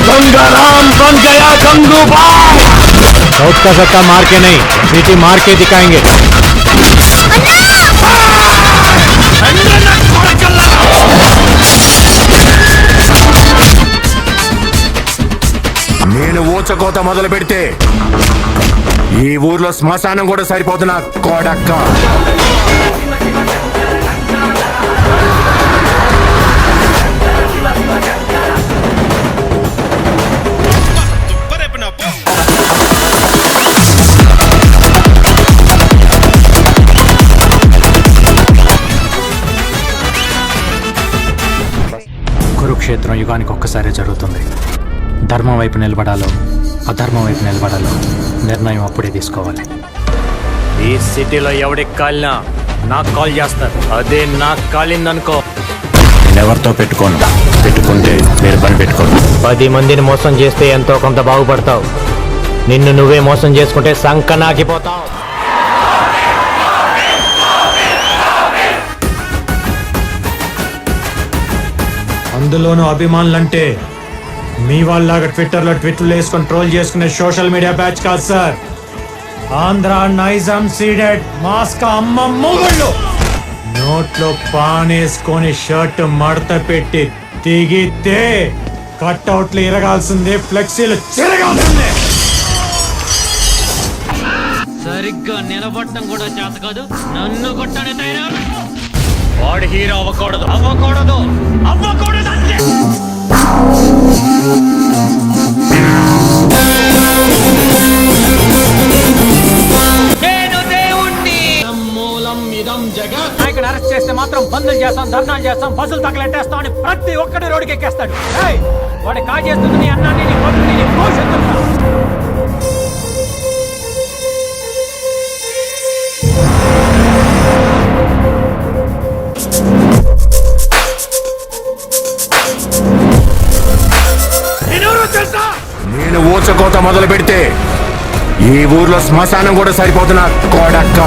गंगाराम बन गया गंगूबा। साउथ का सट्टा मार के नहीं, सिटी मार के दिखाएंगे। నేను ఊచకోత మొదలు పెడితే ఈ ఊర్లో శ్మశానం కూడా సరిపోతున్నా కోడక్క. కురుక్షేత్రం యుగానికి ఒక్కసారి జరుగుతుంది. ధర్మం వైపు నిలబడాలో అధర్మం వైపు నిలబడాలో నిర్ణయం అప్పుడే తీసుకోవాలి. ఈ సిటీలో ఎవడికి కాలినా నాకు కాల్ చేస్తారు. అదే నాకు కాలిందనుకో ఎవరితో పెట్టుకుంటే మీరు పని పెట్టుకోండి. 10 మందిని మోసం చేస్తే ఎంతో కొంత బాగుపడతావు. నిన్ను నువ్వే మోసం చేసుకుంటే సంకనాకిపోతావు. అందులోనూ అభిమానులంటే మీ వాళ్ళలాగా ట్విట్టర్లో ట్వీట్లు వేసుకొని ట్రోల్ చేసుకునే సోషల్ మీడియా బ్యాచ్ కాదు సార్. ఆంధ్ర నైజం సీడెడ్ మాస్క్ అమ్మ మొగుళ్ళు. నోట్లో పానేసుకొని షర్ట్ మడత పెట్టి దిగితే కట్అవుట్లు ఇరగాల్సిందే, ఫ్లెక్సీలు చిరగాల్సిందే. సరిగ్గా నిలబడటం కూడా చేత కాదు, నన్ను కొట్టనే తయారు. వాడు హీరో అవ్వకూడదు అంతే. నేను దేవుణ్ణి. మూలం ఇదం జగత్. ఇక్కడ అరెస్ట్ చేస్తే మాత్రం బంధులు చేస్తాం, ధర్నాలు చేస్తాం, బస్సులు తగలెట్టేస్తాం అని ప్రతి ఒక్కటి రోడ్డుకి ఎక్కేస్తాడు. వాడు కాజేస్తుంది నీ అన్నాన్ని, నీ కొడుకుని, నీ భవిష్యత్తు. నేను ఊచకోత మొదలు పెడితే ఈ ఊర్లో శ్మశానం కూడా సరిపోతున్నా కోడక్క.